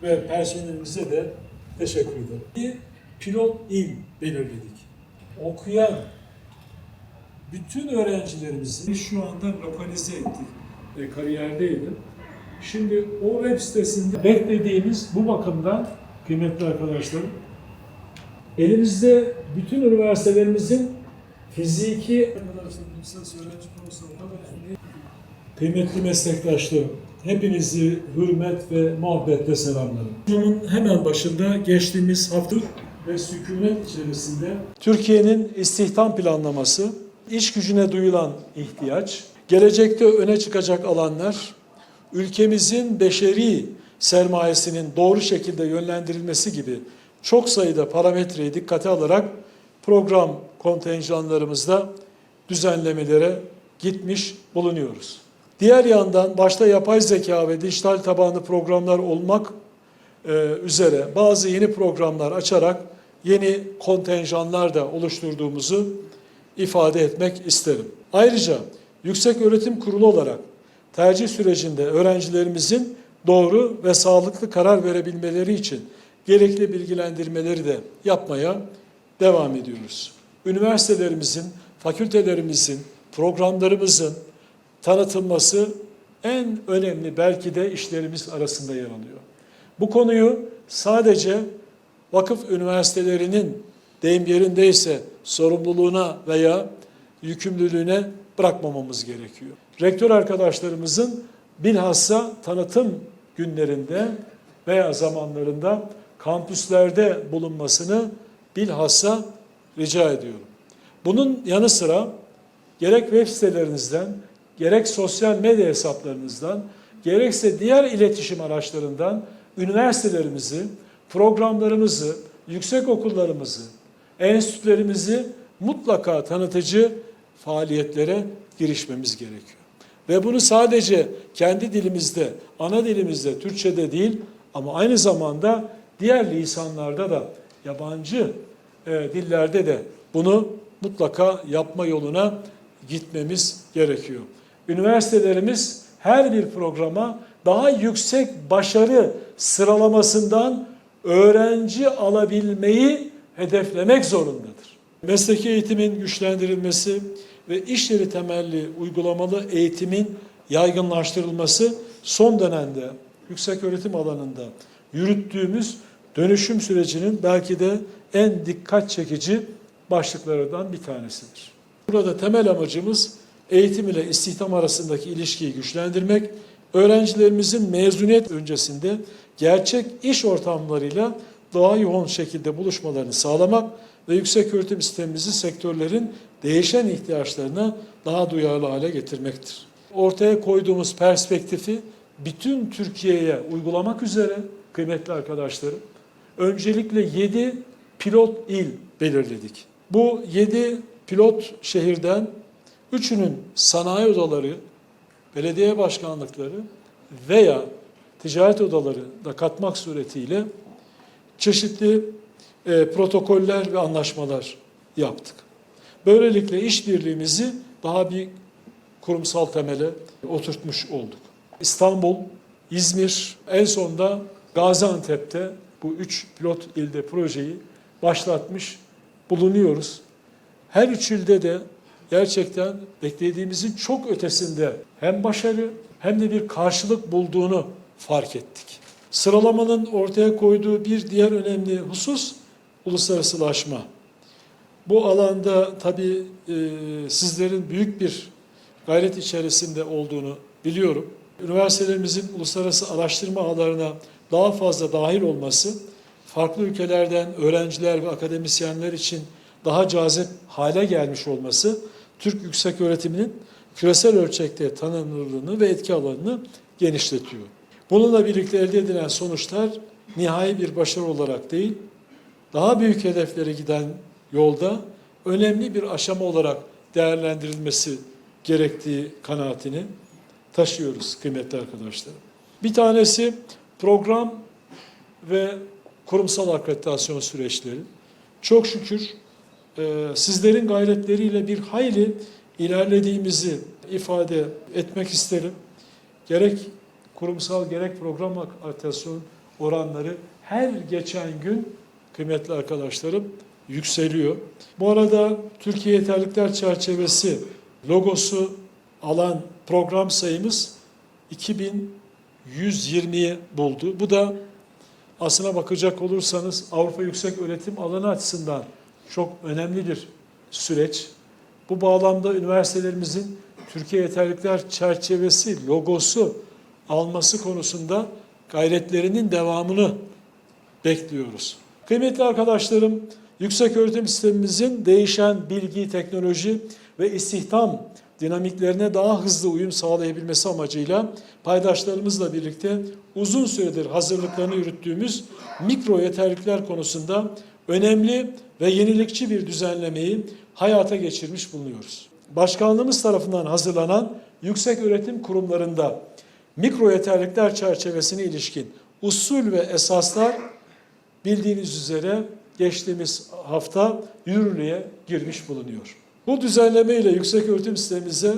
ve personelimize de teşekkür ederim. Bir pilot il belirledik. Okuyan bütün öğrencilerimizi şu anda lokalize ettik. Kariyerdeydim. Şimdi o web sitesinde beklediğimiz bu bakımdan kıymetli arkadaşlarım, elimizde bütün üniversitelerimizin fiziki kıymetli meslektaşlarım, hepinizi hürmet ve muhabbetle selamlarım. Bunun hemen başında geçtiğimiz hafta ve sükunet içerisinde Türkiye'nin istihdam planlaması, iş gücüne duyulan ihtiyaç, gelecekte öne çıkacak alanlar, ülkemizin beşeri sermayesinin doğru şekilde yönlendirilmesi gibi çok sayıda parametreyi dikkate alarak program kontenjanlarımızda düzenlemelere gitmiş bulunuyoruz. Diğer yandan başta yapay zeka ve dijital tabanlı programlar olmak üzere bazı yeni programlar açarak yeni kontenjanlar da oluşturduğumuzu ifade etmek isterim. Ayrıca Yükseköğretim Kurulu olarak tercih sürecinde öğrencilerimizin doğru ve sağlıklı karar verebilmeleri için gerekli bilgilendirmeleri de yapmaya devam ediyoruz. Üniversitelerimizin, fakültelerimizin, programlarımızın tanıtılması en önemli belki de işlerimiz arasında yer alıyor. Bu konuyu sadece vakıf üniversitelerinin deyim yerindeyse sorumluluğuna veya yükümlülüğüne bırakmamamız gerekiyor. Rektör arkadaşlarımızın bilhassa tanıtım günlerinde veya zamanlarında kampüslerde bulunmasını bilhassa rica ediyorum. Bunun yanı sıra gerek web sitelerinizden, gerek sosyal medya hesaplarınızdan, gerekse diğer iletişim araçlarından üniversitelerimizi, programlarımızı, yüksekokullarımızı, enstitülerimizi mutlaka tanıtıcı faaliyetlere girişmemiz gerekiyor. Ve bunu sadece kendi dilimizde, ana dilimizde, Türkçe'de değil ama aynı zamanda diğer lisanlarda da, yabancı dillerde de bunu mutlaka yapma yoluna gitmemiz gerekiyor. Üniversitelerimiz her bir programa daha yüksek başarı sıralamasından öğrenci alabilmeyi hedeflemek zorundadır. Mesleki eğitimin güçlendirilmesi ve iş yeri temelli uygulamalı eğitimin yaygınlaştırılması son dönemde yükseköğretim alanında yürüttüğümüz dönüşüm sürecinin belki de en dikkat çekici başlıklarından bir tanesidir. Burada temel amacımız eğitim ile istihdam arasındaki ilişkiyi güçlendirmek, öğrencilerimizin mezuniyet öncesinde gerçek iş ortamlarıyla daha yoğun şekilde buluşmalarını sağlamak ve yükseköğretim sistemimizi sektörlerin değişen ihtiyaçlarına daha duyarlı hale getirmektir. Ortaya koyduğumuz perspektifi bütün Türkiye'ye uygulamak üzere kıymetli arkadaşlarım, öncelikle 7 pilot il belirledik. Bu 7 pilot şehirden 3'ünün sanayi odaları, belediye başkanlıkları veya ticaret odaları da katmak suretiyle çeşitli protokoller ve anlaşmalar yaptık. Böylelikle işbirliğimizi daha bir kurumsal temele oturtmuş olduk. İstanbul, İzmir, en sonunda Gaziantep'te bu 3 pilot ilde projeyi başlatmış bulunuyoruz. Her üç ilde de gerçekten beklediğimizin çok ötesinde hem başarı hem de bir karşılık bulduğunu fark ettik. Sıralamanın ortaya koyduğu bir diğer önemli husus uluslararasılaşma. Bu alanda tabii sizlerin büyük bir gayret içerisinde olduğunu biliyorum. Üniversitelerimizin uluslararası araştırma ağlarına daha fazla dahil olması, farklı ülkelerden öğrenciler ve akademisyenler için daha cazip hale gelmiş olması, Türk yükseköğretiminin küresel ölçekte tanınırlığını ve etki alanını genişletiyor. Bununla birlikte elde edilen sonuçlar nihai bir başarı olarak değil, daha büyük hedeflere giden yolda önemli bir aşama olarak değerlendirilmesi gerektiği kanaatini taşıyoruz kıymetli arkadaşlar. Bir tanesi program ve kurumsal akreditasyon süreçleri. Çok şükür sizlerin gayretleriyle bir hayli ilerlediğimizi ifade etmek isterim. Gerek kurumsal gerek program akreditasyon oranları her geçen gün kıymetli arkadaşlarım yükseliyor. Bu arada Türkiye Yeterlilikler Çerçevesi logosu alan program sayımız 2120'yi buldu. Bu da aslına bakacak olursanız Avrupa Yüksek Öğretim alanı açısından çok önemli bir süreç. Bu bağlamda üniversitelerimizin Türkiye Yeterlilikler Çerçevesi logosu alması konusunda gayretlerinin devamını bekliyoruz. Kıymetli arkadaşlarım, yükseköğretim sistemimizin değişen bilgi, teknoloji ve istihdam dinamiklerine daha hızlı uyum sağlayabilmesi amacıyla paydaşlarımızla birlikte uzun süredir hazırlıklarını yürüttüğümüz mikro yeterlilikler konusunda önemli ve yenilikçi bir düzenlemeyi hayata geçirmiş bulunuyoruz. Başkanlığımız tarafından hazırlanan yükseköğretim kurumlarında mikro yeterlilikler çerçevesine ilişkin usul ve esaslar bildiğiniz üzere geçtiğimiz hafta yürürlüğe girmiş bulunuyor. Bu düzenleme ile yükseköğretim sistemimize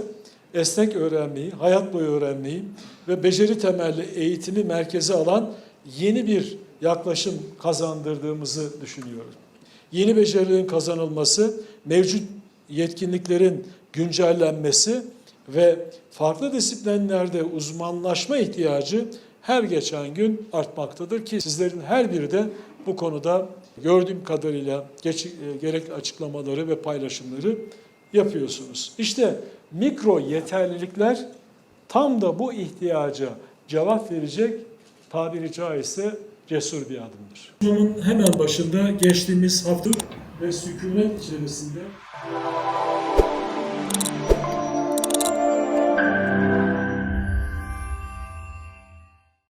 esnek öğrenmeyi, hayat boyu öğrenmeyi ve beceri temelli eğitimi merkeze alan yeni bir yaklaşım kazandırdığımızı düşünüyoruz. Yeni becerilerin kazanılması, mevcut yetkinliklerin güncellenmesi ve farklı disiplinlerde uzmanlaşma ihtiyacı her geçen gün artmaktadır ki sizlerin her biri de bu konuda gördüğüm kadarıyla gerekli açıklamaları ve paylaşımları yapıyorsunuz. İşte mikro yeterlilikler tam da bu ihtiyaca cevap verecek, tabiri caizse cesur bir adımdır. Bunun hemen başında geçtiğimiz hafta ve sükunet içerisinde